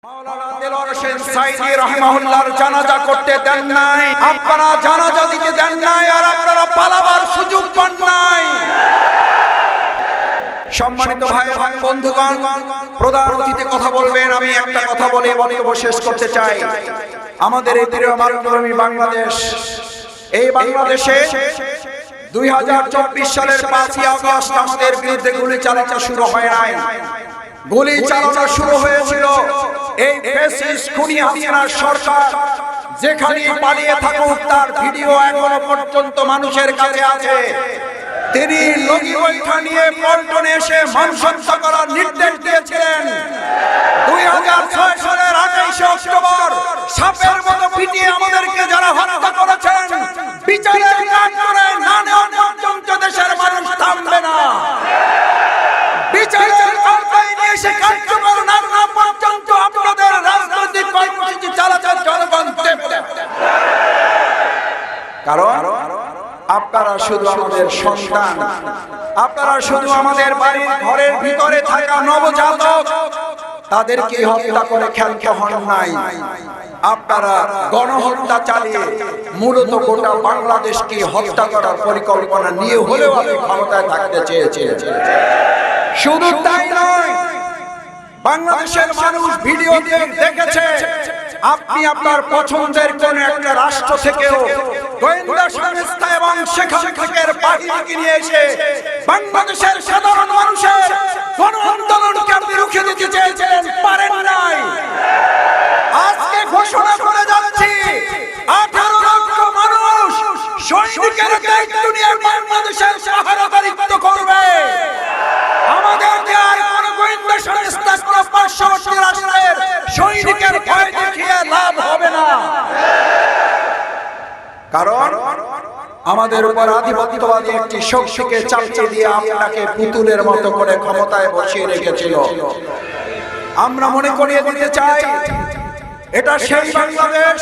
মাওলানা দেলোয়ার হোসেন সাঈদী রাহিমাহুল্লাহর জানাজা করতে দেন নাই, আপনারা জানাজা দিতে দেন নাই, আর আপনারা পালাবার সুযোগ পান নাই। সম্মানিত ভাই বন্ধুগণ, প্রধান অতিথি কথা বলবেন, আমি একটা কথা বলে বক্তব্য শেষ করতে চাই। আমাদের এই প্রিয় মাতৃভূমি বাংলাদেশ, এই বাংলাদেশে 2024 সালের 5ই আগস্ট আমাদের বিরুদ্ধে গুলি চালানো শুরু হয় নাই। গুলি চালানো শুরু হয়েছিল এই ফ্যাসিস্ট খুনি হাসিনার সরকার। যেখানে পালিয়ে থাকুক তার ভিডিও এখনো পর্যন্ত মানুষের কাছে আছে। তিনি লগি বৈঠা নিয়ে পল্টনে এসে মানুষ হত্যা করার নির্দেশ দিয়েছিলেন। 2006 সালের 28 অক্টোবর সাপের মতো পিটিয়ে আমাদেরকে যারা হত্যা করেছেন, বিচারের কাজ করে না নেওয়া পর্যন্ত দেশের মানুষ থামবে না। বিচারের আওতায় নিয়ে এসে কার্যকর না করা পর্যন্ত আপনাদের রাজনৈতিক কর্মসূচি চালাতে জনগণ দেবে না। কারণ আপনারা শুধু আমাদের সন্তান, আপনারা শুধু আমাদের বাড়ির ঘরের ভিতরে থাকা নবজাতক, তাদেরকে হত্যা করে খেলতে হন নাই। আপনারা গণহত্যা চালিয়ে মূলত গোটা বাংলাদেশকে হত্যা করার পরিকল্পনা নিয়ে হলেও আপনি ক্ষমতায় থাকতে চেয়েছিলেন। শুধু তাই নয়, বাংলাদেশের মানুষ ভিডিও দেখেছে আপনি আপনার পছন্দের কোন একটা রাষ্ট্র থেকেও গোয়েন্দা সংস্থা এবং সেখান থেকে বাহিনীকে নিয়ে এসে বাংলাদেশের সাধারণ মানুষের গণ আন্দোলনকে আপনি রুখে দিতে চেয়েছিলেন, পারেন নাই। আজকে ঘোষণা করে যাচ্ছি 18 লক্ষ মানুষ সৈনিকের দায়িত্ব নিয়ে বাংলাদেশের পাহারাদারিত্ব করবে। আমাদের আর কোন গোয়েন্দা সংস্থা কোন পার্শ্ববর্তী রাষ্ট্রের সৈনিকের ভয় দেখিয়ে লাভ হবে না। কারণ আমাদের উপর আধিপত্যবাদী একটি শক্তিকে চাপিয়ে দিয়ে আপনাকে পুতুলের মতো করে ক্ষমতায় বসিয়ে রেখেছিল। আমরা মনে করিয়ে দিতে চাই, এটা সেই বাংলাদেশ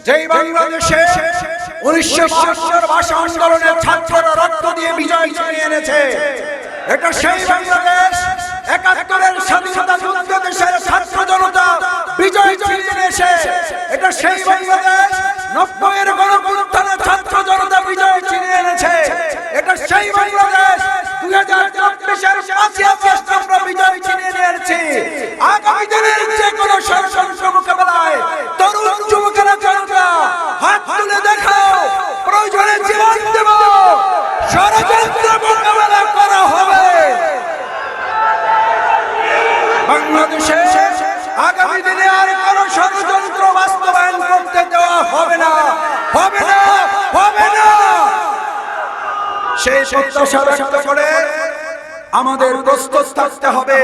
যেই বাংলাদেশে 1972 ভাষা আন্দোলনের ছাত্ররা রক্ত দিয়ে বিজয় ছিনিয়ে এনেছে। এটা সেই বাংলাদেশ 71-এর স্বাধীনতা যুদ্ধ দেশের ছাত্র জনতা বিজয় ছিনিয়ে এনেছে। এটা সেই বাংলাদেশ 90-এর গণঅভ্যুত্থানে ছাত্র জনতা বিজয় ছিনিয়ে এনেছে। এটা সেই বাংলাদেশ 2024-এর 5ই আগস্ট আমরা বিজয় ছিনিয়ে এনেছি। আগামী দিনের যে কোনো ষড়যন্ত্র মোকাবেলায় তরুণ যুবকেরা জনতা হাত তুলে দেখাও, প্রয়োজনে জীবন দেব, ষড়যন্ত্র মোকাবেলা করা হবে। বাংলাদেশে আগামী দিনে আর কোন ষড়যন্ত্র বাস্তবায়ন করতে দেওয়া হবে না, হবে না, হবে না। সেই প্রত্যাশা ব্যক্ত করে আমাদের প্রস্তুত থাকতে হবে।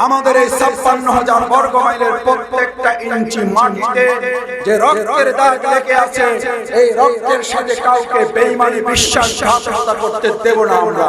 আমাদের এই 56,000 বর্গ মাইলের প্রত্যেকটা ইঞ্চি মাটিতে যে রক্তের দাগ লেগে আছে, এই রক্তের সাথে কাউকে বেঈমানি বিশ্বাসঘাতকতা করতে দেব না আমরা।